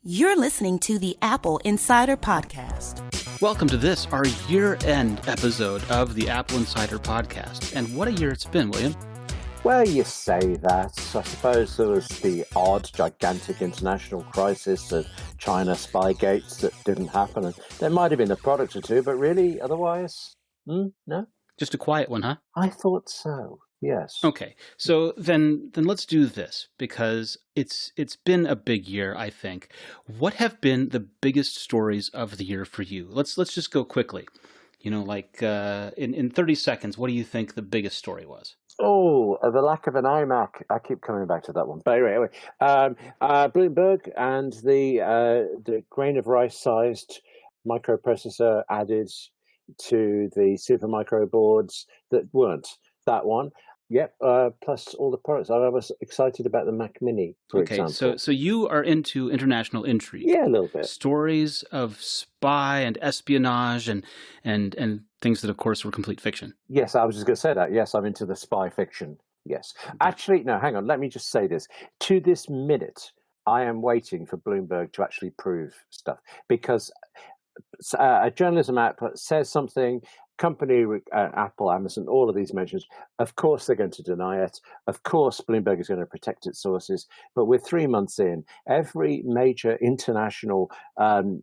You're listening to the Apple Insider Podcast. Welcome to this, our year-end episode of the Apple Insider Podcast. And what a year it's been, William. Well, you say that. I suppose there was the odd, gigantic international crisis of China Spygates that didn't happen. And there might have been a product or two, but really, otherwise, no? Just a quiet one, huh? I thought so, yes. Okay, so then let's do this, because it's been a big year, I think. What have been the biggest stories of the year for you? Let's just go quickly. You know, like in 30 seconds, what do you think the biggest story was? Oh, the lack of an iMac. I keep coming back to that one. But anyway, Bloomberg and the grain of rice-sized microprocessor added to the Supermicro boards that weren't that one. Yep, plus all the products. I was excited about the Mac Mini, for example. Okay, so you are into international intrigue. Yeah, a little bit. Stories of spy and espionage and things that, of course, were complete fiction. Yes, I was just going to say that. Yes, I'm into the spy fiction. Yes. Actually, no, hang on. Let me just say this. To this minute, I am waiting for Bloomberg to actually prove stuff, because a journalism output says something, company, Apple, Amazon, all of these mentions, of course they're going to deny it. Of course Bloomberg is going to protect its sources. But we're 3 months in. Every major international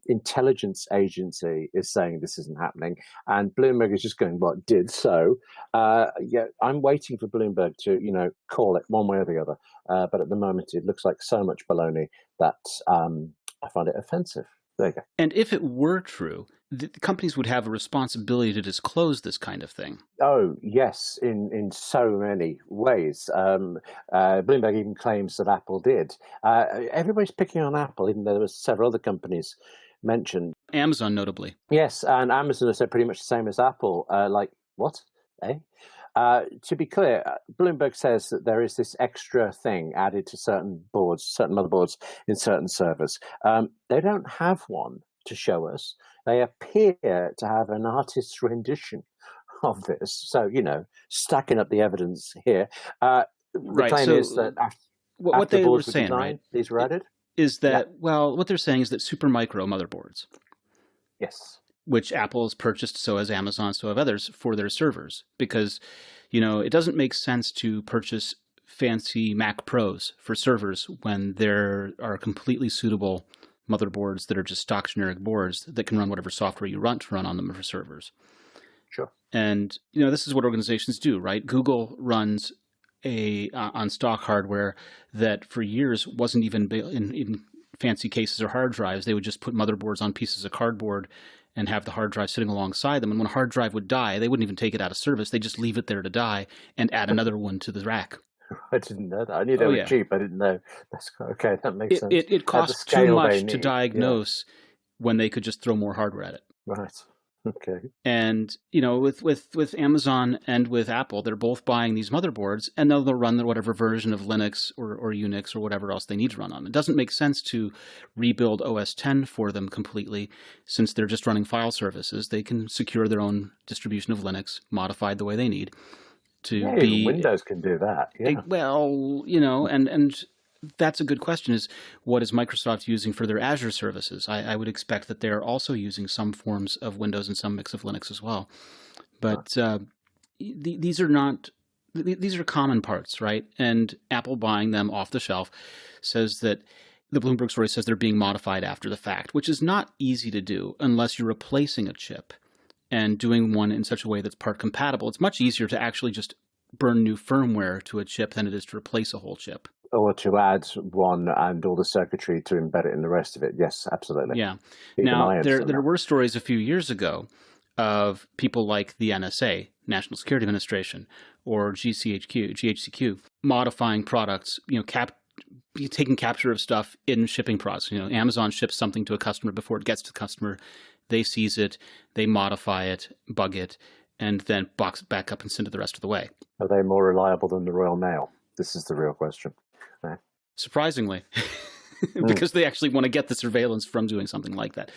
intelligence agency is saying this isn't happening. And Bloomberg is just going, well, it did so. Yeah, I'm waiting for Bloomberg to, call it one way or the other. But at the moment, it looks like so much baloney that I find it offensive. There you go. And if it were true, the companies would have a responsibility to disclose this kind of thing. Oh, yes, in so many ways. Bloomberg even claims that Apple did. Everybody's picking on Apple, even though there were several other companies mentioned. Amazon, notably. Yes, and Amazon has said pretty much the same as Apple. Like, what? Eh? To be clear, Bloomberg says that there is this extra thing added to certain boards, certain motherboards in certain servers. They don't have one to show us. They appear to have an artist's rendition of this. So, stacking up the evidence here. The claim is that what they were saying, right? These were added? Is that, well, what they're saying is that Supermicro motherboards. Yes. Which Apple has purchased, so has Amazon, so have others, for their servers. Because, it doesn't make sense to purchase fancy Mac Pros for servers when there are completely suitable motherboards that are just stock generic boards that can run whatever software you want to run on them for servers. Sure. And, this is what organizations do, right? Google runs on stock hardware that for years wasn't even in fancy cases or hard drives. They would just put motherboards on pieces of cardboard and have the hard drive sitting alongside them. And when a hard drive would die, they wouldn't even take it out of service. They just leave it there to die and add another one to the rack. I didn't know that. I knew they were cheap. I didn't know. That's okay. That makes sense. It costs too much to diagnose when they could just throw more hardware at it. Right. Okay. And, with Amazon and with Apple, they're both buying these motherboards, and they'll run whatever version of Linux or Unix or whatever else they need to run on. It doesn't make sense to rebuild OS X for them completely, since they're just running file services. They can secure their own distribution of Linux, modified the way they need to be. Even Windows can do that. Yeah. Well, and that's a good question, is what is Microsoft using for their Azure services? I would expect that they're also using some forms of Windows and some mix of Linux as well. But these are common parts, right? And Apple buying them off the shelf says that the Bloomberg story says they're being modified after the fact, which is not easy to do unless you're replacing a chip and doing one in such a way that's part compatible. It's much easier to actually just burn new firmware to a chip than it is to replace a whole chip. Or to add one and all the circuitry to embed it in the rest of it. Yes, absolutely. Yeah. Now, there were stories a few years ago of people like the NSA, National Security Administration, or GHQ, modifying products, taking capture of stuff in shipping process. Amazon ships something to a customer before it gets to the customer. They seize it, they modify it, bug it, and then box it back up and send it the rest of the way. Are they more reliable than the Royal Mail? This is the real question. Surprisingly, because they actually want to get the surveillance from doing something like that.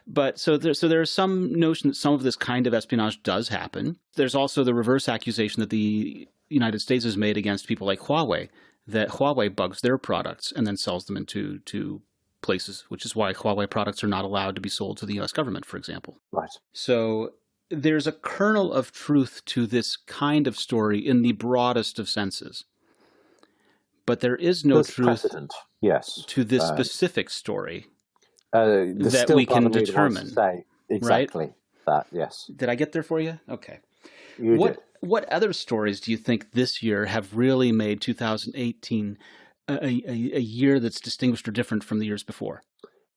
But so there's some notion that some of this kind of espionage does happen. There's also the reverse accusation that the United States has made against people like Huawei, that Huawei bugs their products and then sells them into places, which is why Huawei products are not allowed to be sold to the U.S. government, for example. Right. So there's a kernel of truth to this kind of story in the broadest of senses. But there is no There's truth precedent, yes, to this specific story there's that still we part can of me that wants to determine. say exactly Right? that. Yes, Did I get there for you? Okay. you did. What other stories do you think this year have really made 2018 a year that's distinguished or different from the years before?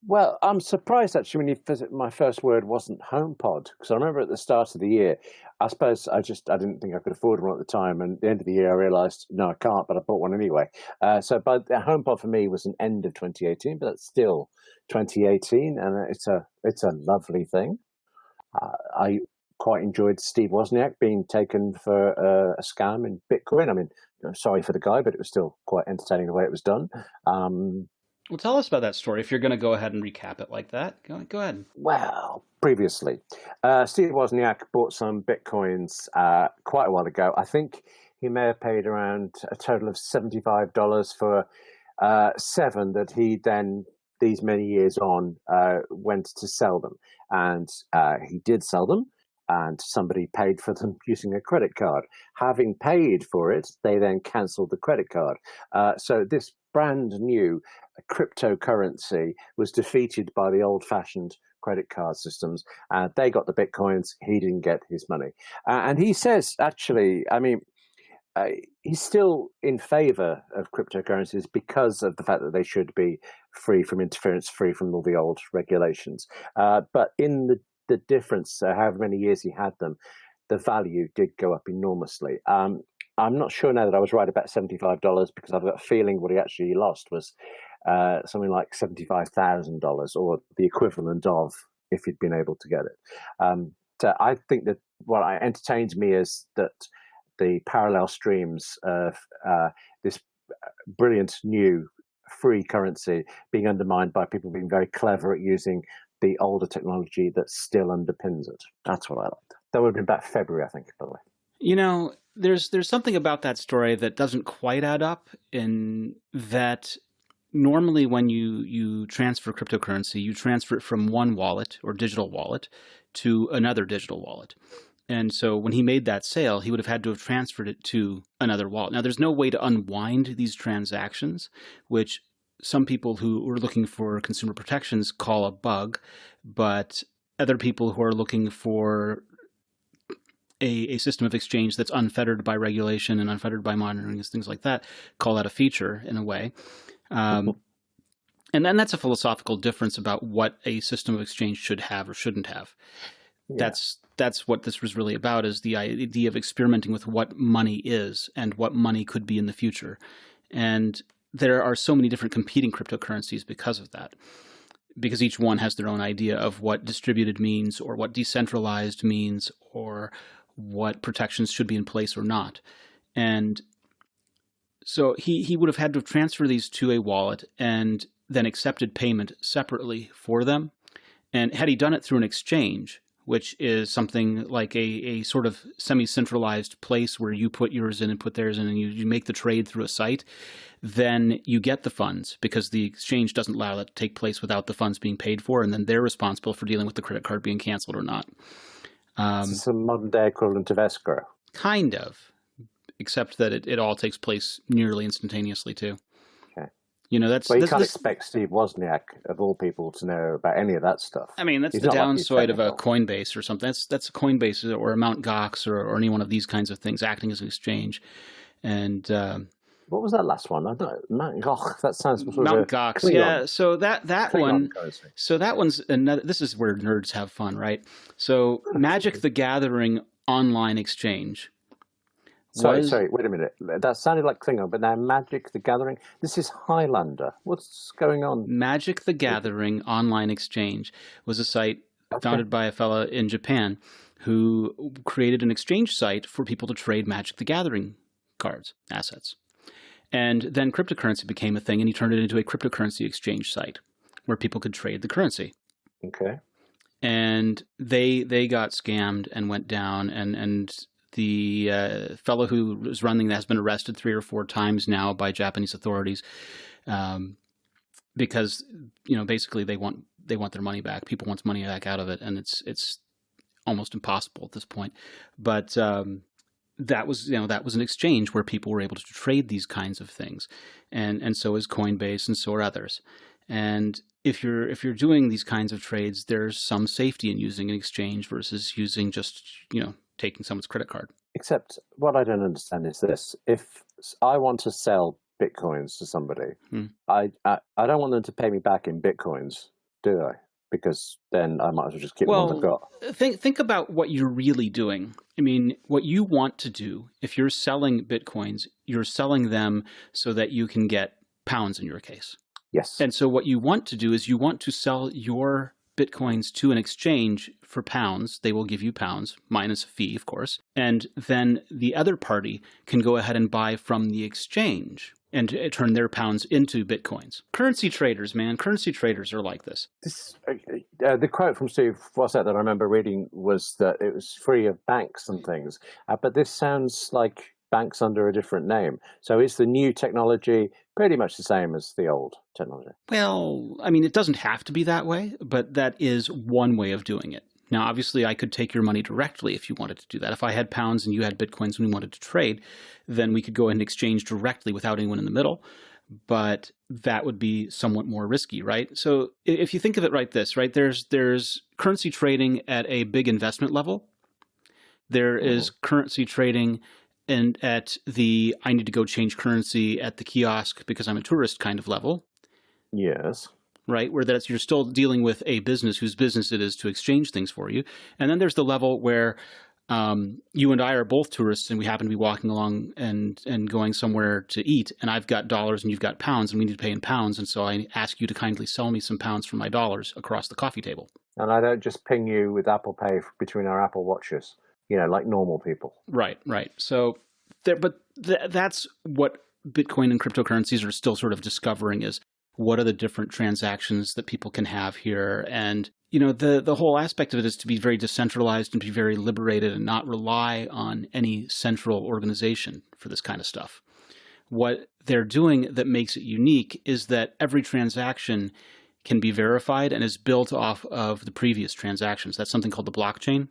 Well, I'm surprised actually when you visit. My first word wasn't HomePod, because I remember at the start of the year, I suppose I didn't think I could afford one at the time, and at the end of the year I realised no, I can't, but I bought one anyway. But the HomePod for me was an end of 2018, but that's still 2018, and it's a lovely thing. I quite enjoyed Steve Wozniak being taken for a scam in Bitcoin. I mean, sorry for the guy, but it was still quite entertaining the way it was done. Well, tell us about that story if you're going to go ahead and recap it like that. Go ahead. Well, previously, Steve Wozniak bought some Bitcoins quite a while ago. I think he may have paid around a total of $75 for 7 that he then, these many years on, went to sell them. And he did sell them, and somebody paid for them using a credit card. Having paid for it, they then cancelled the credit card. So this brand new cryptocurrency was defeated by the old-fashioned credit card systems. They got the Bitcoins. He didn't get his money. And he says, actually, I mean, he's still in favor of cryptocurrencies because of the fact that they should be free from interference, free from all the old regulations. But in the difference, however many years he had them, the value did go up enormously. I'm not sure now that I was right about $75 because I've got a feeling what he actually lost was something like $75,000 or the equivalent of if he'd been able to get it. So I think that what entertains me is that the parallel streams of this brilliant new free currency being undermined by people being very clever at using the older technology that still underpins it. That's what I liked. That would have been about February, I think, by the way. You know, there's something about that story that doesn't quite add up in that normally when you transfer cryptocurrency, you transfer it from one wallet or digital wallet to another digital wallet. And so when he made that sale, he would have had to have transferred it to another wallet. Now, there's no way to unwind these transactions, which some people who are looking for consumer protections call a bug, but other people who are looking for a system of exchange that's unfettered by regulation and unfettered by monitoring and things like that call that a feature in a way. And then that's a philosophical difference about what a system of exchange should have or shouldn't have. Yeah. That's what this was really about, is the idea of experimenting with what money is and what money could be in the future. And there are so many different competing cryptocurrencies because of that, because each one has their own idea of what distributed means or what decentralized means or what protections should be in place or not. And so he would have had to transfer these to a wallet and then accepted payment separately for them. And had he done it through an exchange, which is something like a sort of semi-centralized place where you put yours in and put theirs in and you make the trade through a site, then you get the funds because the exchange doesn't allow that to take place without the funds being paid for, and then they're responsible for dealing with the credit card being canceled or not. It's a modern-day equivalent of escrow. Kind of, except that it all takes place nearly instantaneously too. Okay. You know, that's. Well, you can't expect Steve Wozniak, of all people, to know about any of that stuff. I mean, that's the downside of a Coinbase or something. That's a Coinbase or a Mt. Gox or any one of these kinds of things acting as an exchange. And what was that last one? I don't know. Mt. Gox. That sounds sort Mt. of Gox. Klingon. Yeah. So that Klingon one. currency. So that one's another. This is where nerds have fun, right? So Magic the Gathering online exchange. Sorry, wait a minute. That sounded like Klingon, but now Magic the Gathering. This is Highlander. What's going on? Magic the Gathering online exchange was a site founded by a fella in Japan who created an exchange site for people to trade Magic the Gathering cards, assets. And then cryptocurrency became a thing, and he turned it into a cryptocurrency exchange site where people could trade the currency. Okay. And they got scammed and went down, and the fellow who was running that has been arrested 3 or 4 times now by Japanese authorities. because, basically they want their money back. People want money back out of it, and it's almost impossible at this point. But that was an exchange where people were able to trade these kinds of things, and so is Coinbase, and so are others. And if you're doing these kinds of trades, there's some safety in using an exchange versus using just taking someone's credit card. Except what I don't understand is this: if I want to sell Bitcoins to somebody, I don't want them to pay me back in Bitcoins, do I? Because then I might as well just keep the ones I've got. Think about what you're really doing. I mean, what you want to do, if you're selling Bitcoins, you're selling them so that you can get pounds in your case. Yes. And so what you want to do is you want to sell your Bitcoins to an exchange for pounds. They will give you pounds, minus a fee, of course. And then the other party can go ahead and buy from the exchange and turn their pounds into Bitcoins. Currency traders, man. Currency traders are like this. The quote from Steve Fossett that I remember reading was that it was free of banks and things. But this sounds like banks under a different name. So is the new technology pretty much the same as the old technology? Well, I mean, it doesn't have to be that way, but that is one way of doing it. Now, obviously, I could take your money directly if you wanted to do that. If I had pounds and you had Bitcoins and we wanted to trade, then we could go ahead and exchange directly without anyone in the middle. But that would be somewhat more risky, right? So if you think of it like this, right, there's currency trading at a big investment level. There is currency trading and at the I need to go change currency at the kiosk because I'm a tourist kind of level. Yes. Right, where you're still dealing with a business whose business it is to exchange things for you. And then there's the level where you and I are both tourists and we happen to be walking along and going somewhere to eat, and I've got dollars and you've got pounds and we need to pay in pounds, and so I ask you to kindly sell me some pounds for my dollars across the coffee table. And I don't just ping you with Apple Pay between our Apple Watches, like normal people. Right. So, that's what Bitcoin and cryptocurrencies are still sort of discovering is, what are the different transactions that people can have here? And, the whole aspect of it is to be very decentralized and be very liberated and not rely on any central organization for this kind of stuff. What they're doing that makes it unique is that every transaction can be verified and is built off of the previous transactions. That's something called the blockchain.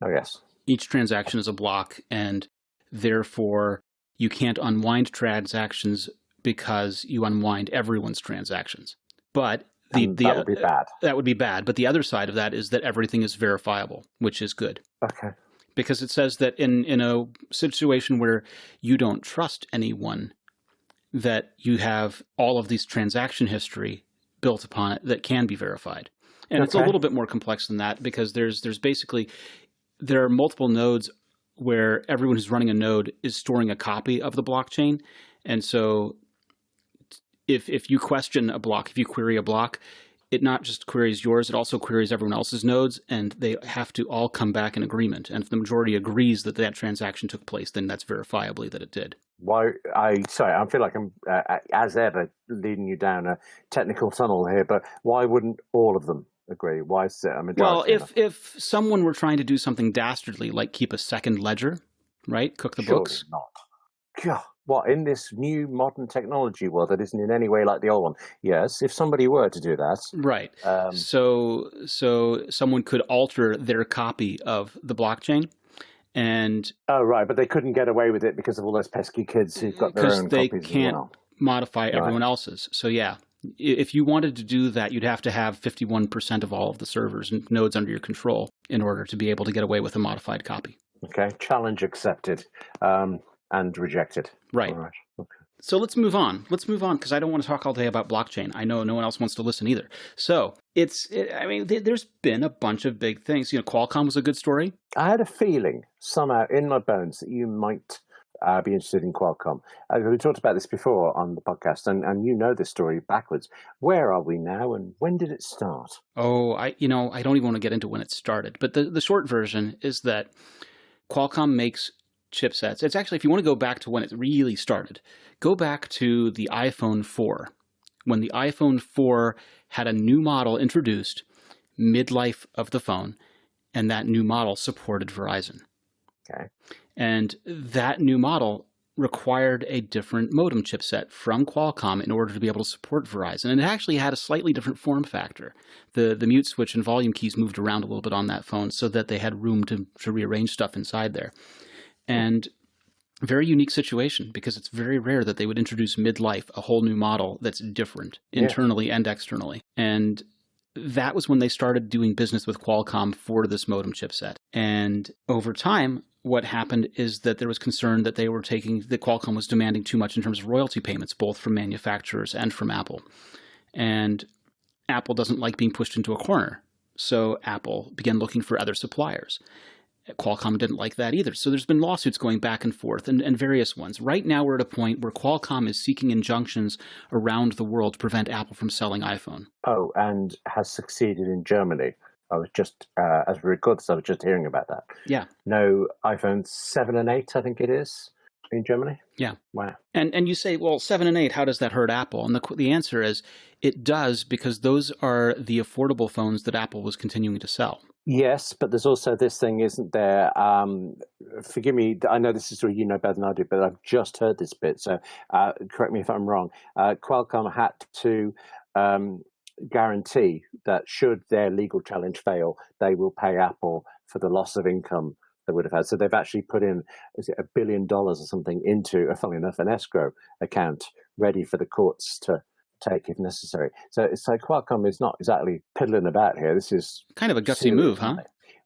Oh, yes. Each transaction is a block, and therefore you can't unwind transactions because you unwind everyone's transactions. But that would be bad. That would be bad. But the other side of that is that everything is verifiable, which is good. Okay. Because it says that in a situation where you don't trust anyone, that you have all of these transaction history built upon it that can be verified. And It's a little bit more complex than that, because there are multiple nodes where everyone who's running a node is storing a copy of the blockchain. And so if you question a block, if you query a block, it not just queries yours, it also queries everyone else's nodes, and they have to all come back in agreement. And if the majority agrees that that transaction took place, then that's verifiably that it did. I feel like I'm, as ever, leading you down a technical tunnel here, but why wouldn't all of them agree? Why is it a majority? Well, if someone were trying to do something dastardly, like keep a second ledger, right? Cook the books. Not. God. What, in this new modern technology world that isn't in any way like the old one? Yes, if somebody were to do that. Right. So someone could alter their copy of the blockchain. And oh, right, but they couldn't get away with it because of all those pesky kids who've got their own copies. Because they can't modify everyone else's. So yeah, if you wanted to do that, you'd have to have 51% of all of the servers and nodes under your control in order to be able to get away with a modified copy. Okay, challenge accepted. And rejected. Right. All right. Okay. So let's move on. Because I don't want to talk all day about blockchain. I know no one else wants to listen either. So there's been a bunch of big things. Qualcomm was a good story. I had a feeling somehow in my bones that you might be interested in Qualcomm. We talked about this before on the podcast, and you know this story backwards. Where are we now, and when did it start? Oh, I don't even want to get into when it started. But the short version is that Qualcomm makes chipsets. It's actually, if you want to go back to when it really started, go back to the iPhone 4. When the iPhone 4 had a new model introduced midlife of the phone, and that new model supported Verizon. Okay. And that new model required a different modem chipset from Qualcomm in order to be able to support Verizon. And it actually had a slightly different form factor. The mute switch and volume keys moved around a little bit on that phone so that they had room to rearrange stuff inside there. And very unique situation, because it's very rare that they would introduce midlife a whole new model that's different internally and externally. And that was when they started doing business with Qualcomm for this modem chipset. And over time, what happened is that there was concern that that Qualcomm was demanding too much in terms of royalty payments, both from manufacturers and from Apple. And Apple doesn't like being pushed into a corner. So Apple began looking for other suppliers. Qualcomm didn't like that either. So there's been lawsuits going back and forth and various ones. Right now, we're at a point where Qualcomm is seeking injunctions around the world to prevent Apple from selling iPhone. Oh, and has succeeded in Germany. I was just, as we record this, I was just hearing about that. Yeah. No iPhone 7 and 8, I think it is, in Germany. Yeah. Wow. And you say, well, 7 and 8, how does that hurt Apple? And the answer is it does, because those are the affordable phones that Apple was continuing to sell. Yes, but there's also this thing, isn't there? Forgive me, I know this is you know better than I do, but I've just heard this bit, so correct me if I'm wrong. Qualcomm had to guarantee that should their legal challenge fail, they will pay Apple for the loss of income they would have had. So they've actually put in, is it $1 billion or something into, funnily enough, an escrow account ready for the courts to take if necessary. So it's like Qualcomm is not exactly piddling about here. This is kind of a gutsy move, huh?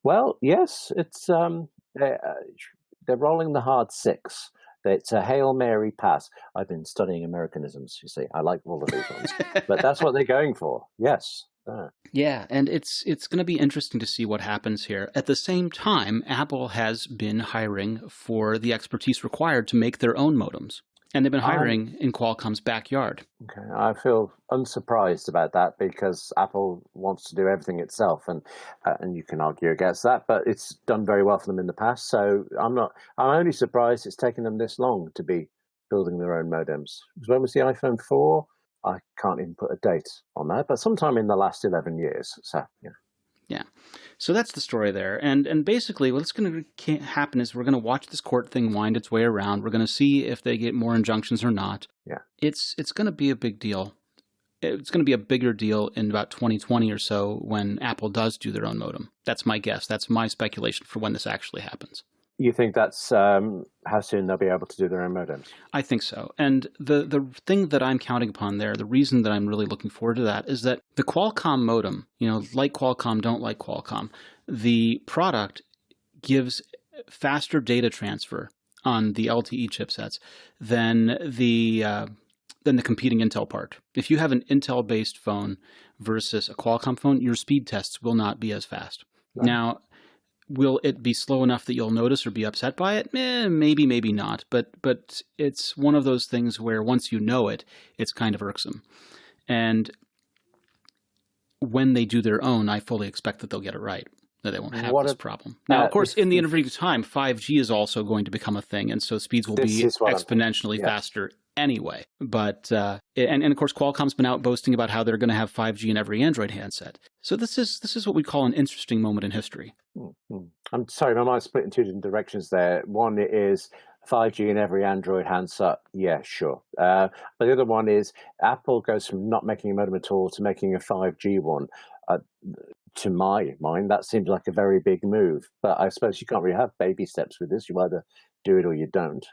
Well, yes, it's they're rolling the hard six. It's a Hail Mary pass. I've been studying Americanisms, you see. I like all of these ones. But that's what they're going for. Yes. Yeah, and it's going to be interesting to see what happens here. At the same time, Apple has been hiring for the expertise required to make their own modems. And they've been hiring in Qualcomm's backyard. Okay, I feel unsurprised about that because Apple wants to do everything itself, and you can argue against that, but it's done very well for them in the past. So I'm only surprised it's taken them this long to be building their own modems. Because when was the iPhone 4? I can't even put a date on that, but sometime in the last 11 years. So yeah. Yeah. So that's the story there. And basically what's going to happen is we're going to watch this court thing wind its way around. We're going to see if they get more injunctions or not. Yeah. It's going to be a big deal. It's going to be a bigger deal in about 2020 or so when Apple does do their own modem. That's my guess. That's my speculation for when this actually happens. You think that's how soon they'll be able to do their own modems? I think so. And the thing that I'm counting upon there, the reason that I'm really looking forward to that is that the Qualcomm modem, like Qualcomm, don't like Qualcomm, the product gives faster data transfer on the LTE chipsets than the competing Intel part. If you have an Intel-based phone versus a Qualcomm phone, your speed tests will not be as fast. Right. Now, will it be slow enough that you'll notice or be upset by it? Maybe, maybe not. But it's one of those things where once you know it, it's kind of irksome. And when they do their own, I fully expect that they'll get it right, that they won't have this problem. Now, of course, in the intervening time, 5G is also going to become a thing, and so speeds will be exponentially faster anyway. But and of course, Qualcomm's been out boasting about how they're going to have 5G in every Android handset. So this is what we call an interesting moment in history. Mm-hmm. I'm sorry, my mind's split in two different directions there. One is 5G in every Android handset. Yeah, sure. But the other one is Apple goes from not making a modem at all to making a 5G one. To my mind, that seems like a very big move. But I suppose you can't really have baby steps with this. You either do it or you don't.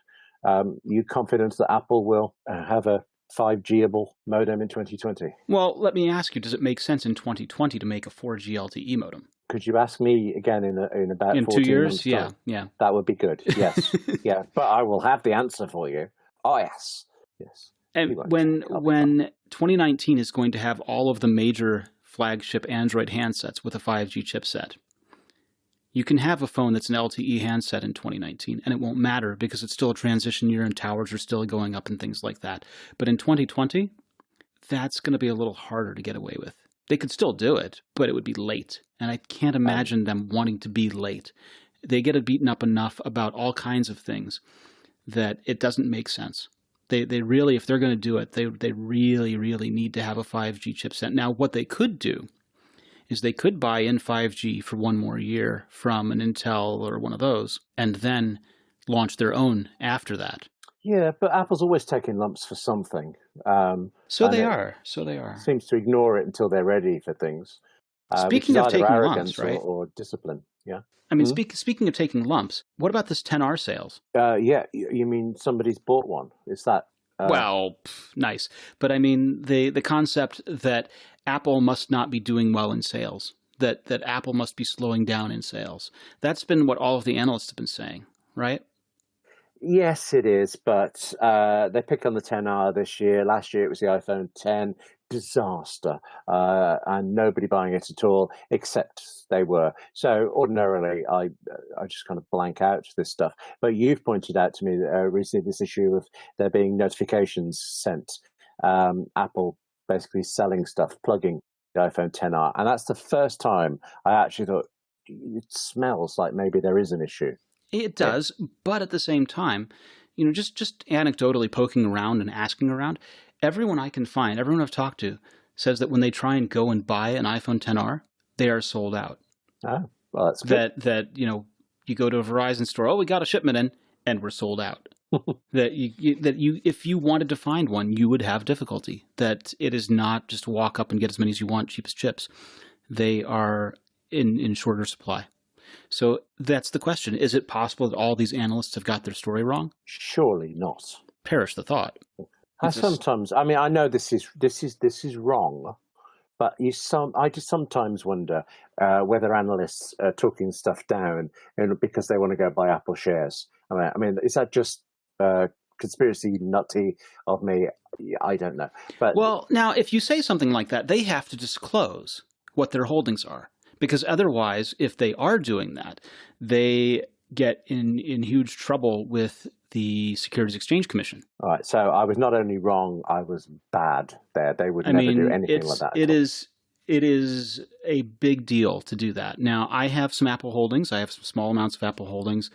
You confident that Apple will have a 5G-able modem in 2020? Well, let me ask you, does it make sense in 2020 to make a 4G LTE modem? Could you ask me again in about 14 2 years? months' time? Yeah. That would be good, yes. Yeah, but I will have the answer for you. Oh, yes. Yes. And when 2019 is going to have all of the major flagship Android handsets with a 5G chipset, you can have a phone that's an LTE handset in 2019, and it won't matter because it's still a transition year and towers are still going up and things like that. But in 2020, that's going to be a little harder to get away with. They could still do it, but it would be late. And I can't imagine them wanting to be late. They get it beaten up enough about all kinds of things that it doesn't make sense. They really, if they're going to do it, they really, really need to have a 5G chipset. Now, what they could do is they could buy in 5G for one more year from an Intel or one of those, and then launch their own after that. Yeah, but Apple's always taking lumps for something. So And they it are. So they are. seems to ignore it until they're ready for things, which Speaking is of either taking lumps, arrogance right? or discipline. Yeah. I mean, Hmm? speaking of taking lumps, what about this 10R sales? Yeah, you mean somebody's bought one? Is that? Well, nice. But I mean, the concept that Apple must not be doing well in sales, that Apple must be slowing down in sales. That's been what all of the analysts have been saying, right? Yes, it is, but they pick on the 10R this year. Last year it was the iPhone 10 disaster, and nobody buying it at all, except they were. So ordinarily, I just kind of blank out this stuff. But you've pointed out to me recently this issue of there being notifications sent, Apple basically selling stuff, plugging the iPhone 10R, and that's the first time I actually thought it smells like maybe there is an issue. It Yeah. does, but at the same time, just anecdotally poking around and asking around, everyone I can find, everyone I've talked to, says that when they try and go and buy an iPhone 10R, they are sold out. Oh, well, that's good. That you go to a Verizon store, oh, we got a shipment in, and we're sold out. that you if you wanted to find one, you would have difficulty. That it is not just walk up and get as many as you want, cheap as chips. They are in shorter supply. So that's the question. Is it possible that all these analysts have got their story wrong? Surely not. Perish the thought. I mean, I know this is wrong, but I just sometimes wonder whether analysts are talking stuff down because they want to go buy Apple shares. I mean, is that just conspiracy nutty of me? I don't know. But well, now if you say something like that, they have to disclose what their holdings are. Because otherwise, if they are doing that, they get in huge trouble with the Securities Exchange Commission. All right. So I was not only wrong, I was bad there. They would never do anything like that. It is a big deal to do that. Now, I have some Apple holdings. I have some small amounts of Apple holdings.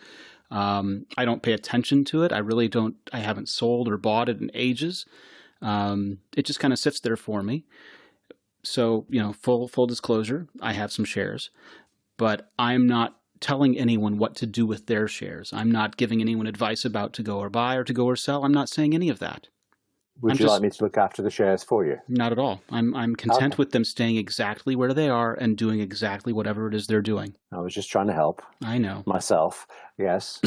I don't pay attention to it. I really don't. I haven't sold or bought it in ages. It just kind of sits there for me. So, full disclosure, I have some shares, but I'm not telling anyone what to do with their shares. I'm not giving anyone advice about to go or buy or to go or sell. I'm not saying any of that. Would you like me to look after the shares for you? Not at all. I'm content with them staying exactly where they are and doing exactly whatever it is they're doing. I was just trying to help. I know. Myself, yes.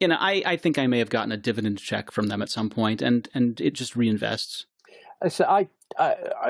I think I may have gotten a dividend check from them at some point, and it just reinvests. So I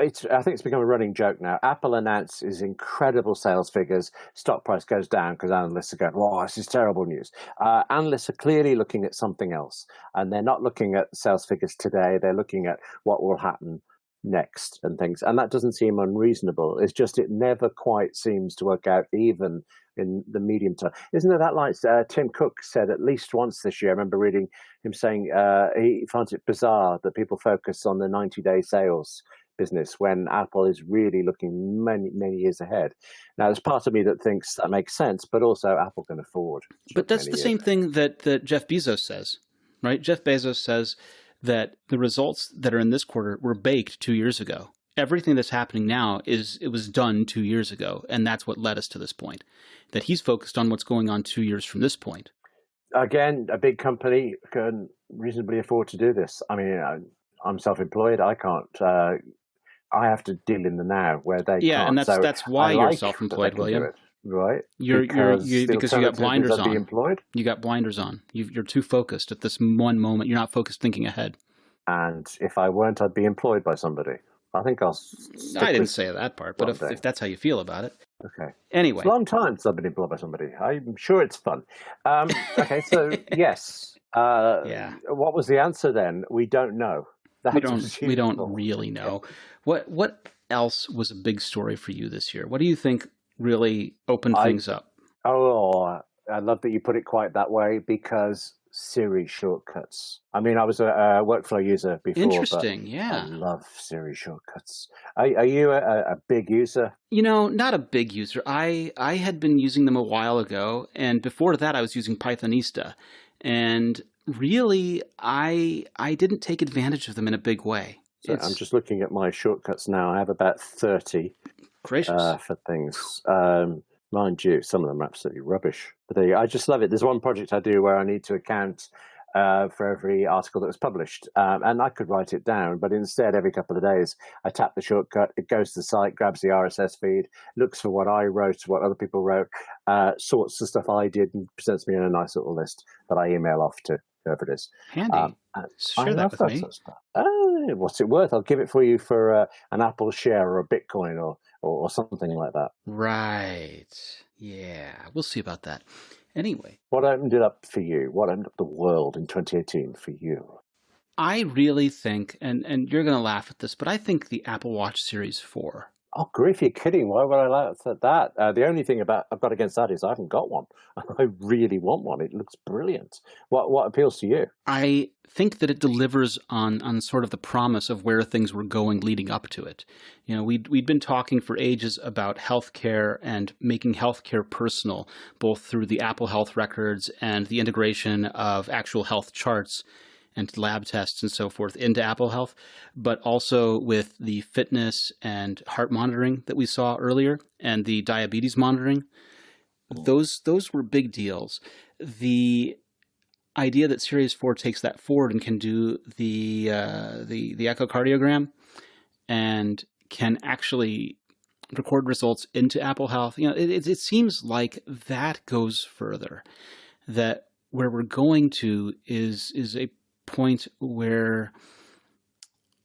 think it's become a running joke now. Apple announces incredible sales figures. Stock price goes down because analysts are going, "Wow, this is terrible news." Analysts are clearly looking at something else, and they're not looking at sales figures today. They're looking at what will happen next and things, and that doesn't seem unreasonable. It's just it never quite seems to work out, even in the medium term. Isn't it that like Tim Cook said at least once this year? I remember reading him saying he finds it bizarre that people focus on the 90-day sales business when Apple is really looking many years ahead. Now, there's part of me that thinks that makes sense, but also Apple can afford. But that's the same thing that Jeff Bezos says, right? Jeff Bezos says that the results that are in this quarter were baked 2 years ago. Everything that's happening now it was done 2 years ago, and that's what led us to this point. That he's focused on what's going on 2 years from this point. Again, a big company can reasonably afford to do this. I mean, I'm self-employed. I can't. I have to deal in the now where they can't. And that's why you're self-employed, William. Right? Because you got blinders on. Be employed. You got blinders on. You're too focused at this one moment. You're not focused thinking ahead. And if I weren't, I'd be employed by somebody. I think I'll I didn't say that part, but if that's how you feel about it. Okay. Anyway. It's a long time since I've been employed by somebody. I'm sure it's fun. Okay, so yes. Yeah. What was the answer then? We don't know. We don't really know. What else was a big story for you this year? What do you think really opened things up? Oh, I love that you put it quite that way, because Siri shortcuts. I mean, I was a workflow user before. Interesting, yeah. I love Siri shortcuts. Are you a big user? Not a big user. I had been using them a while ago, and before that I was using Pythonista. And really, I didn't take advantage of them in a big way. So I'm just looking at my shortcuts now. I have about 30 for things. Mind you, some of them are absolutely rubbish. But I just love it. There's one project I do where I need to account for every article that was published. And I could write it down, but instead, every couple of days, I tap the shortcut, it goes to the site, grabs the RSS feed, looks for what I wrote, what other people wrote, sorts the stuff I did, and presents me in a nice little list that I email off to whoever it is. Handy. Share that with me. Sort of stuff. What's it worth? I'll give it for you for an Apple share or a Bitcoin or something like that. Right. Yeah, we'll see about that. Anyway. What opened it up for you? What opened up the world in 2018 for you? I really think, and you're going to laugh at this, but I think the Apple Watch Series 4. Oh, grief, you're kidding. Why would I laugh at that? The only thing I've got against that is I haven't got one. I really want one. It looks brilliant. What appeals to you? I think that it delivers on sort of the promise of where things were going leading up to it. You know, we'd been talking for ages about healthcare and making healthcare personal, both through the Apple Health records and the integration of actual health charts and lab tests and so forth into Apple Health, but also with the fitness and heart monitoring that we saw earlier and the diabetes monitoring. Those were big deals. The idea that Series 4 takes that forward and can do the echocardiogram and can actually record results into Apple Health, you know, it seems like that goes further. That where we're going to is a point where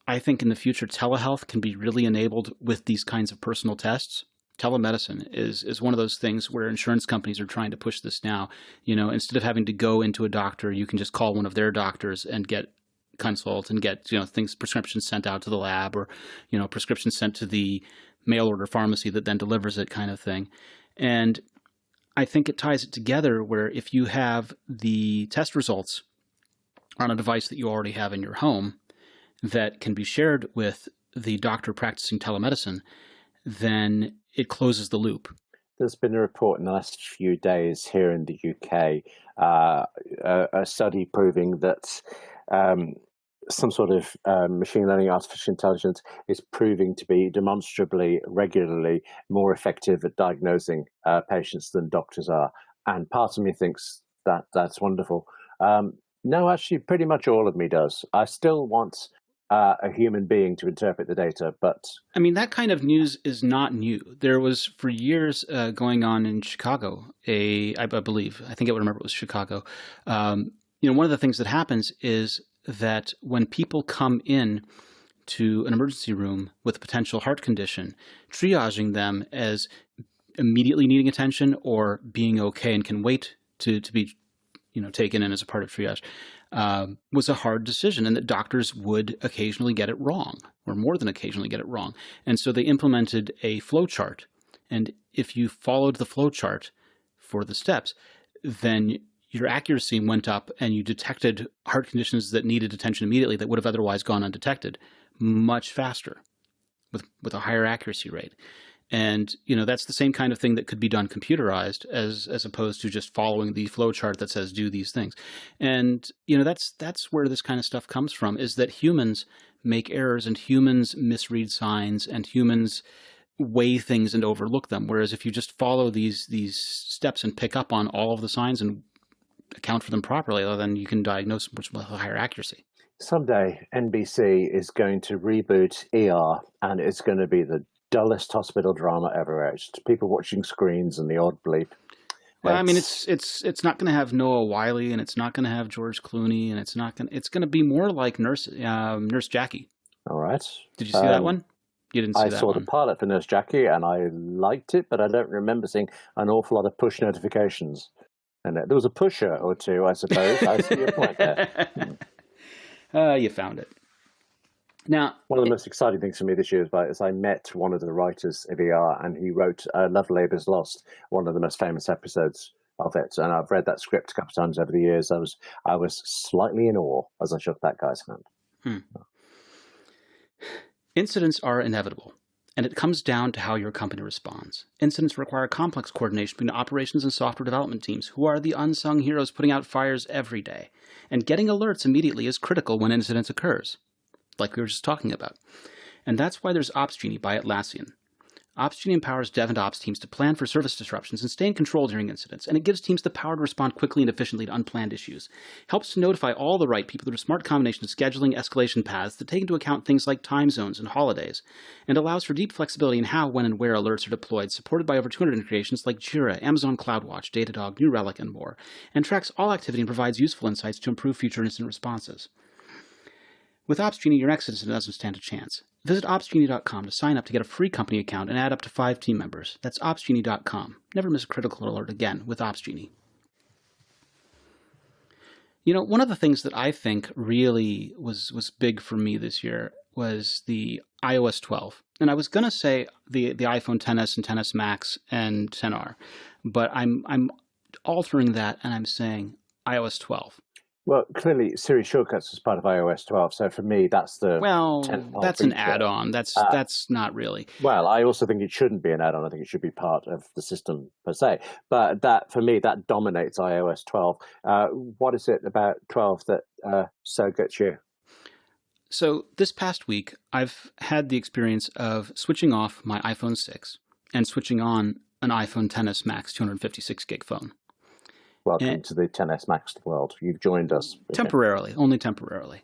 I think in the future telehealth can be really enabled with these kinds of personal tests. Telemedicine is one of those things where insurance companies are trying to push this now. You know, instead of having to go into a doctor, you can just call one of their doctors and get consult and get, you know, prescriptions sent out to the lab, or, you know, prescriptions sent to the mail order pharmacy that then delivers it, kind of thing. And I think it ties it together where if you have the test results on a device that you already have in your home that can be shared with the doctor practicing telemedicine, then it closes the loop. There's been a report in the last few days here in the UK, a study proving that some sort of machine learning, artificial intelligence is proving to be demonstrably, regularly more effective at diagnosing patients than doctors are. And part of me thinks that that's wonderful. No, actually, pretty much all of me does. I still want a human being to interpret the data, but... I mean, that kind of news is not new. There was, for years, going on in Chicago, I believe, I think I would remember it was Chicago. You know, one of the things that happens is that when people come in to an emergency room with a potential heart condition, triaging them as immediately needing attention or being okay and can wait to be, you know, taken in as a part of triage, was a hard decision, and that doctors would occasionally get it wrong, or more than occasionally get it wrong. And so they implemented a flow chart. And if you followed the flow chart for the steps, then your accuracy went up and you detected heart conditions that needed attention immediately that would have otherwise gone undetected much faster with a higher accuracy rate. And, you know, that's the same kind of thing that could be done computerized as opposed to just following the flow chart that says do these things. And, you know, that's where this kind of stuff comes from, is that humans make errors and humans misread signs and humans weigh things and overlook them. Whereas if you just follow these steps and pick up on all of the signs and account for them properly, then you can diagnose with a higher accuracy. Someday NBC is going to reboot ER, and it's going to be the dullest hospital drama ever. It's just people watching screens and the odd bleep. Well, I mean, it's not going to have Noah Wyle, and it's not going to have George Clooney, and it's going to be more like Nurse Jackie. All right. Did you see that one? You didn't see that one. I saw the pilot for Nurse Jackie, and I liked it, but I don't remember seeing an awful lot of push notifications. And there was a pusher or two, I suppose. I see your point there. You found it. Now, one of the most exciting things for me this year is I met one of the writers of ER, and he wrote Love Labour's Lost, one of the most famous episodes of it. And I've read that script a couple of times over the years. I was slightly in awe as I shook that guy's hand. Incidents are inevitable, and it comes down to how your company responds. Incidents require complex coordination between operations and software development teams, who are the unsung heroes putting out fires every day. And getting alerts immediately is critical when incidents occurs, like we were just talking about. And that's why there's OpsGenie by Atlassian. Opsgenie empowers dev and ops teams to plan for service disruptions and stay in control during incidents, and it gives teams the power to respond quickly and efficiently to unplanned issues. Helps to notify all the right people through a smart combination of scheduling escalation paths that take into account things like time zones and holidays, and allows for deep flexibility in how, when, and where alerts are deployed, supported by over 200 integrations like Jira, Amazon CloudWatch, Datadog, New Relic, and more, and tracks all activity and provides useful insights to improve future incident responses. With Opsgenie, your next incident doesn't stand a chance. Visit opsgenie.com to sign up to get a free company account and add up to 5 team members. That's opsgenie.com. Never miss a critical alert again with Opsgenie. You know, one of the things that I think really was big for me this year was the iOS 12. And I was going to say the iPhone XS and XS Max and XR, but I'm altering that and I'm saying iOS 12. Well, clearly, Siri Shortcuts is part of iOS 12, so for me, that's the that's an add-on. That's not really. Well, I also think it shouldn't be an add-on. I think it should be part of the system per se. But that, for me, that dominates iOS 12. What is it about 12 that so gets you? So this past week, I've had the experience of switching off my iPhone 6 and switching on an iPhone XS Max 256 gig phone. Welcome to the XS Max world. You've joined us. Temporarily, only temporarily.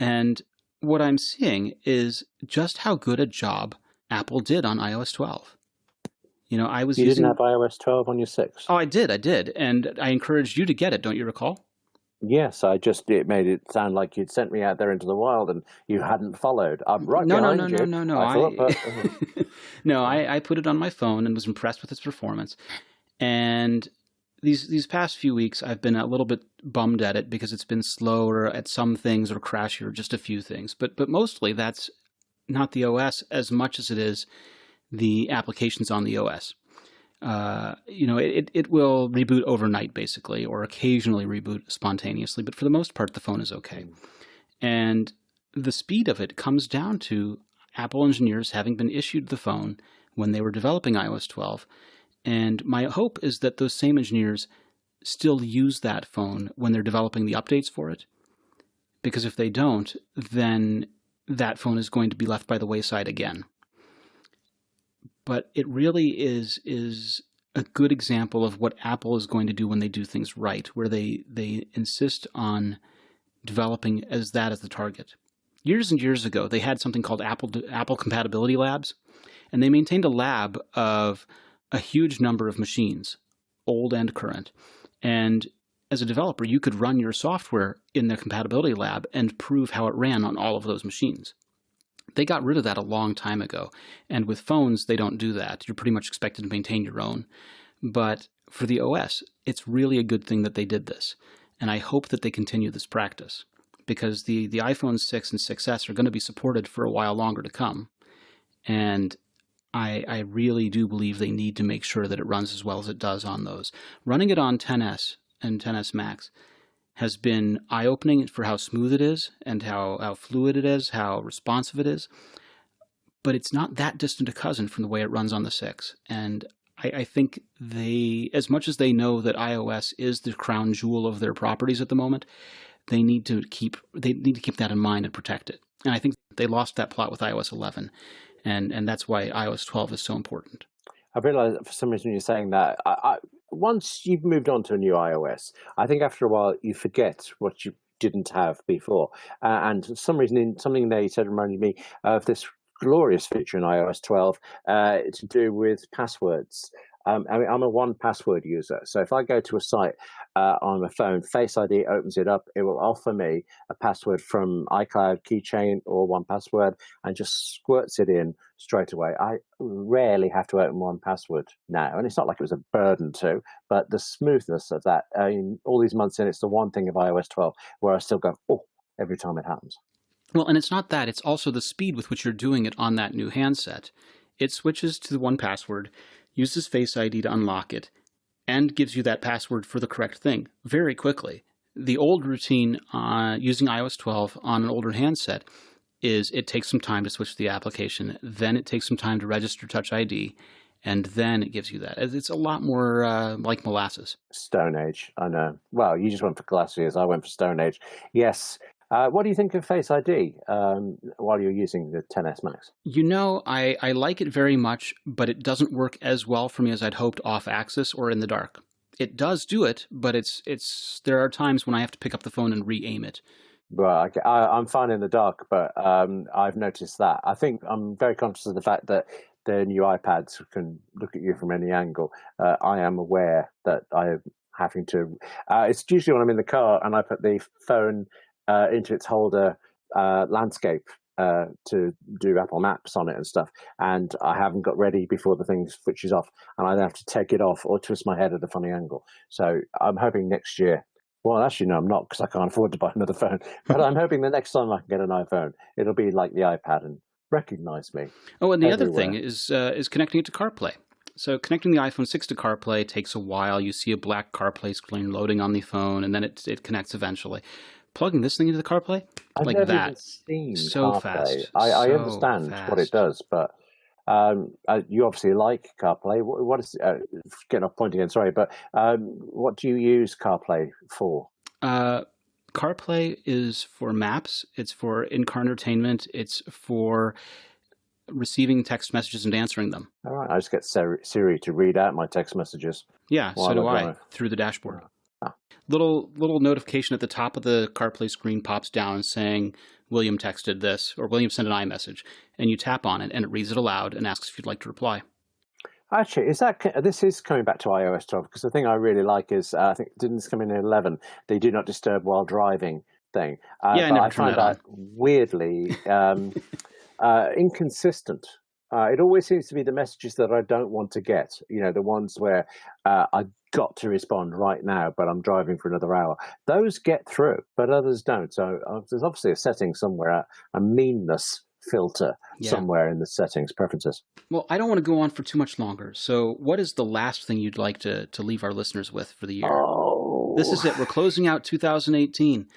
And what I'm seeing is just how good a job Apple did on iOS 12. You know, You didn't have iOS 12 on your 6? Oh, I did. And I encouraged you to get it, don't you recall? Yes, it made it sound like you'd sent me out there into the wild and you hadn't followed. I'm right behind you. No, I put it on my phone and was impressed with its performance. And these past few weeks, I've been a little bit bummed at it because it's been slower at some things or crashier, just a few things. But mostly that's not the OS as much as it is the applications on the OS. You know, it will reboot overnight, basically, or occasionally reboot spontaneously. But for the most part, the phone is okay. And the speed of it comes down to Apple engineers having been issued the phone when they were developing iOS 12. And my hope is that those same engineers still use that phone when they're developing the updates for it. Because if they don't, then that phone is going to be left by the wayside again. But it really is a good example of what Apple is going to do when they do things right, where they insist on developing as the target. Years and years ago, they had something called Apple Compatibility Labs, and they maintained a lab of a huge number of machines, old and current. And as a developer, you could run your software in the compatibility lab and prove how it ran on all of those machines. They got rid of that a long time ago. And with phones, they don't do that. You're pretty much expected to maintain your own. But for the OS, it's really a good thing that they did this. And I hope that they continue this practice, because the iPhone 6 and 6S are going to be supported for a while longer to come. And I really do believe they need to make sure that it runs as well as it does on those. Running it on XS and XS Max has been eye-opening for how smooth it is and how fluid it is, how responsive it is. But it's not that distant a cousin from the way it runs on the 6. And I think they, as much as they know that iOS is the crown jewel of their properties at the moment, they need to keep that in mind and protect it. And I think they lost that plot with iOS 11. And that's why iOS 12 is so important. I realize that for some reason you're saying that. Once you've moved on to a new iOS, I think after a while you forget what you didn't have before. And for some reason, something there you said reminded me of this glorious feature in iOS 12 to do with passwords. I mean, I'm a 1Password user, so if I go to a site on my phone, Face ID opens it up, it will offer me a password from iCloud, Keychain, or 1Password, and just squirts it in straight away. I rarely have to open 1Password now, and it's not like it was a burden to, but the smoothness of that, all these months in, it's the one thing of iOS 12 where I still go, oh, every time it happens. Well, and it's not that, it's also the speed with which you're doing it on that new handset. It switches to the 1Password, uses Face ID to unlock it, and gives you that password for the correct thing very quickly. The old routine using iOS 12 on an older handset is it takes some time to switch to the application, then it takes some time to register Touch ID, and then it gives you that. It's a lot more like molasses. Stone Age, I know. Well, you just went for glaciers, I went for Stone Age. Yes, What do you think of Face ID while you're using the 10s Max? I like it very much, but it doesn't work as well for me as I'd hoped off axis or in the dark. It does do it, but there are times when I have to pick up the phone and re-aim it. Well, I'm fine in the dark, but I've noticed that. I think I'm very conscious of the fact that the new iPads can look at you from any angle. I am aware that I'm having to. It's usually when I'm in the car and I put the phone into its holder landscape to do Apple Maps on it and stuff, and I haven't got ready before the thing switches off, and I have to take it off or twist my head at a funny angle. So I'm hoping next year. Well, actually, no, I'm not, because I can't afford to buy another phone. But I'm hoping the next time I can get an iPhone, it'll be like the iPad and recognize me. Oh, and the everywhere. other thing is connecting it to CarPlay. So connecting the iPhone 6 to CarPlay takes a while. You see a black CarPlay screen loading on the phone, and then it connects eventually. Plugging this thing into the CarPlay, I've like never that, even seen so CarPlay. fast. I so understand fast. what it does, but you obviously like CarPlay. What is getting off point again? Sorry, but what do you use CarPlay for? CarPlay is for maps. It's for in-car entertainment. It's for receiving text messages and answering them. All right, I just get Siri to read out my text messages. Yeah, so do I, drive. through the dashboard. Ah. Little notification at the top of the CarPlay screen pops down saying, William texted this, or William sent an iMessage, and you tap on it, and it reads it aloud and asks if you'd like to reply. Actually, this is coming back to iOS 12, because the thing I really like is, I think, didn't this come in 11, the do not disturb while driving thing. Yeah, I never turned that on. Weirdly inconsistent. It always seems to be the messages that I don't want to get, the ones where I've got to respond right now, but I'm driving for another hour. Those get through, but others don't. So there's obviously a setting somewhere, a meanness filter somewhere in the settings preferences. Well, I don't want to go on for too much longer. So what is the last thing you'd like to leave our listeners with for the year? Oh. This is it. We're closing out 2018.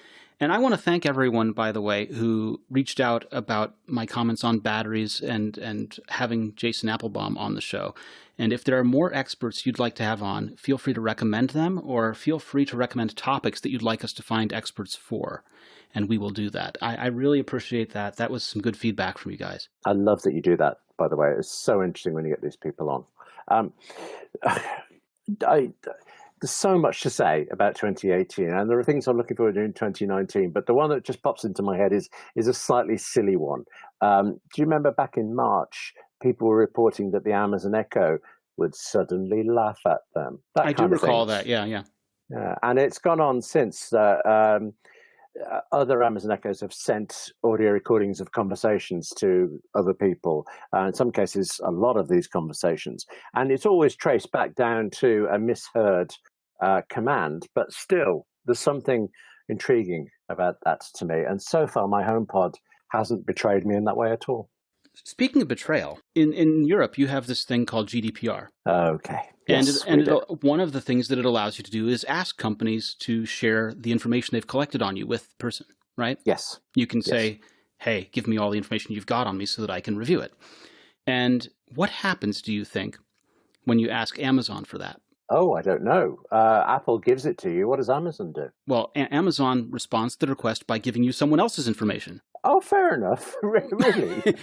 And I want to thank everyone, by the way, who reached out about my comments on batteries and having Jason Applebaum on the show. And if there are more experts you'd like to have on, feel free to recommend them, or feel free to recommend topics that you'd like us to find experts for. And we will do that. I really appreciate that. That was some good feedback from you guys. I love that you do that, by the way. It's so interesting when you get these people on. There's so much to say about 2018, and there are things I'm looking forward to in 2019, but the one that just pops into my head is a slightly silly one. Do you remember back in March, people were reporting that the Amazon Echo would suddenly laugh at them? I do recall that, yeah. And it's gone on since. Other Amazon Echoes have sent audio recordings of conversations to other people, in some cases a lot of these conversations, and it's always traced back down to a misheard command, but still there's something intriguing about that to me, and so far my HomePod hasn't betrayed me in that way at all. Speaking of betrayal, in Europe you have this thing called GDPR. Okay. Yes, one of the things that it allows you to do is ask companies to share the information they've collected on you with the person, right? Yes. You can say, hey, give me all the information you've got on me so that I can review it. And what happens, do you think, when you ask Amazon for that? Oh, I don't know. Apple gives it to you. What does Amazon do? Well, Amazon responds to the request by giving you someone else's information. Oh, fair enough. Really?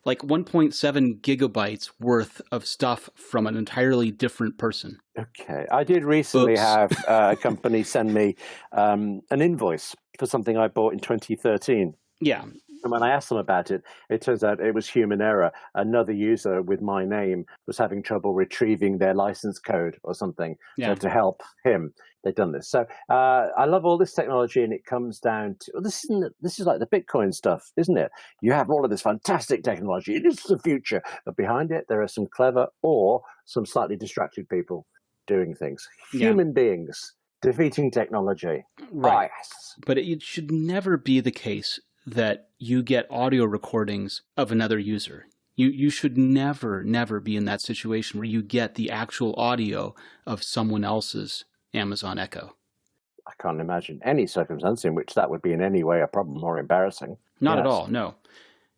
Like 1.7 gigabytes worth of stuff from an entirely different person. Okay. I did recently have a company send me an invoice for something I bought in 2013. Yeah. And when I asked them about it, it turns out it was human error. Another user with my name was having trouble retrieving their license code or something. Yeah. So to help him, they've done this. So I love all this technology, and it comes down to this is like the Bitcoin stuff, isn't it? You have all of this fantastic technology. It is the future, but behind it, there are some clever or some slightly distracted people doing things. Human beings defeating technology. Right. Bias. But it should never be the case that you get audio recordings of another user. You should never be in that situation where you get the actual audio of someone else's Amazon Echo. I can't imagine any circumstance in which that would be in any way a problem or embarrassing. Not at all, no.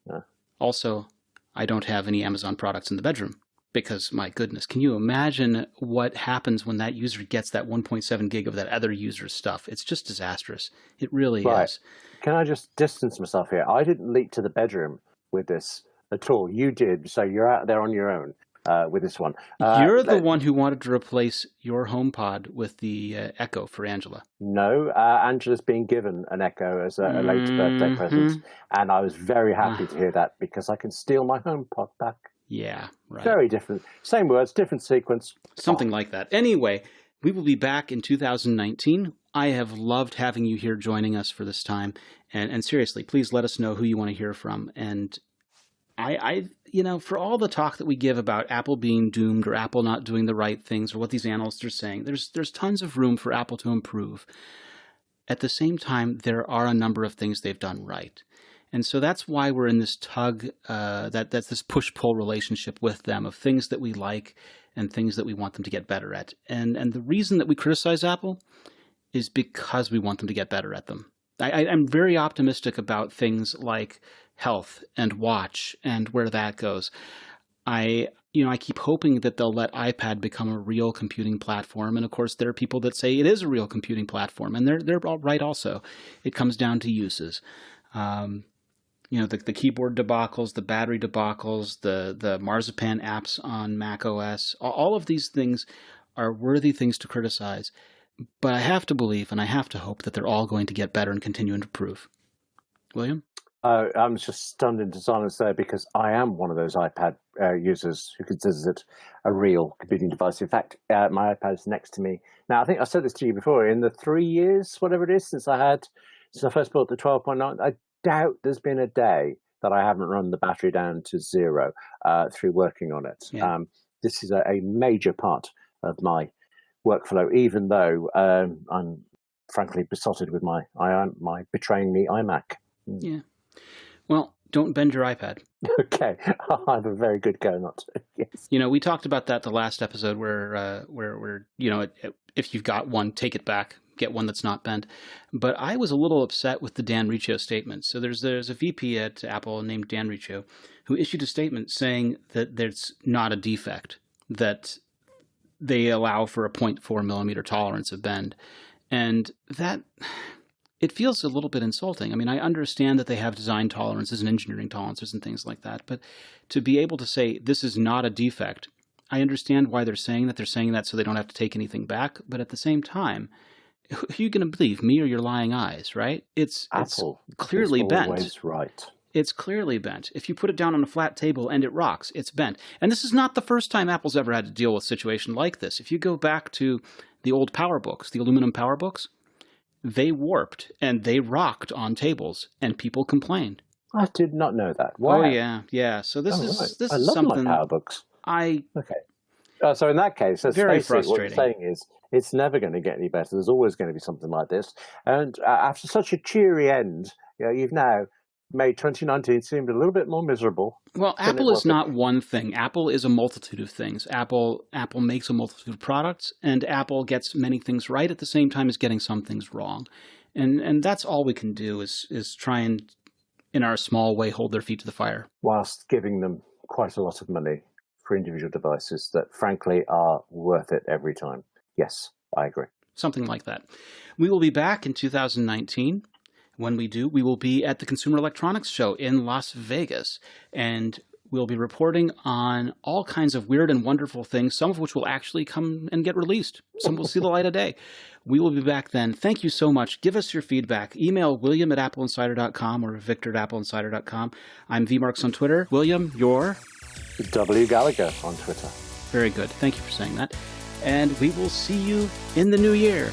Yeah. Also, I don't have any Amazon products in the bedroom because, my goodness, can you imagine what happens when that user gets that 1.7 gig of that other user's stuff? It's just disastrous. It really is. Can I just distance myself here? I didn't leap to the bedroom with this at all. You did, so you're out there on your own with this one. You're the one who wanted to replace your HomePod with the Echo for Angela. No, Angela's been given an Echo as a late birthday present, and I was very happy to hear that because I can steal my HomePod back. Yeah, right. Very different. Same words, different sequence. Something like that. Anyway, we will be back in 2019. I have loved having you here joining us for this time. And seriously, please let us know who you want to hear from. And I for all the talk that we give about Apple being doomed or Apple not doing the right things or what these analysts are saying, there's tons of room for Apple to improve. At the same time, there are a number of things they've done right. And so that's why we're in this tug, that's this push-pull relationship with them of things that we like and things that we want them to get better at. And the reason that we criticize Apple is because we want them to get better at them. I'm very optimistic about things like health and watch and where that goes. I keep hoping that they'll let iPad become a real computing platform. And of course, there are people that say it is a real computing platform, and they're all right also. It comes down to uses. The keyboard debacles, the battery debacles, the marzipan apps on Mac OS, all of these things are worthy things to criticize. But I have to believe and I have to hope that they're all going to get better and continue to improve. William? I'm just stunned into silence there because I am one of those iPad users who considers it a real computing device. In fact, my iPad is next to me. Now, I think I said this to you before. In the 3 years, whatever it is, since I first bought the 12.9, I doubt there's been a day that I haven't run the battery down to zero through working on it. Yeah. This is a major part of my workflow, even though I'm frankly besotted with my betraying me iMac. Yeah. Well, don't bend your iPad. Okay, I have a very good go not to. Yes. We talked about that the last episode where if you've got one, take it back, get one that's not bent. But I was a little upset with the Dan Riccio statement. So there's a VP at Apple named Dan Riccio who issued a statement saying that there's not a defect, that they allow for a 0.4 millimeter tolerance of bend. And that, it feels a little bit insulting. I mean, I understand that they have design tolerances and engineering tolerances and things like that, but to be able to say this is not a defect, I understand why they're saying that. They're saying that so they don't have to take anything back. But at the same time, who are you going to believe, me or your lying eyes, right? Apple it's clearly bent. Always right. It's clearly bent. If you put it down on a flat table and it rocks, it's bent. And this is not the first time Apple's ever had to deal with a situation like this. If you go back to the old PowerBooks, the aluminum PowerBooks, they warped and they rocked on tables, and people complained. I did not know that. Wow. Oh yeah. So this is I love something. My PowerBooks. Okay. So in that case, that's very frustrating. What you're frustrating. saying is it's never going to get any better. There's always going to be something like this. And after such a cheery end, you've now made 2019 seem a little bit more miserable. Well, Apple is not one thing. Apple is a multitude of things. Apple makes a multitude of products, and Apple gets many things right at the same time as getting some things wrong. And that's all we can do is try and, in our small way, hold their feet to the fire. Whilst giving them quite a lot of money for individual devices that, frankly, are worth it every time. Yes, I agree. Something like that. We will be back in 2019. When we do, we will be at the Consumer Electronics Show in Las Vegas, and we'll be reporting on all kinds of weird and wonderful things, some of which will actually come and get released. Some will see the light of day. We will be back then. Thank you so much. Give us your feedback. Email william@appleinsider.com or victor@appleinsider.com. I'm VMarks on Twitter. William, you're? W. Gallagher on Twitter. Very good. Thank you for saying that. And we will see you in the new year.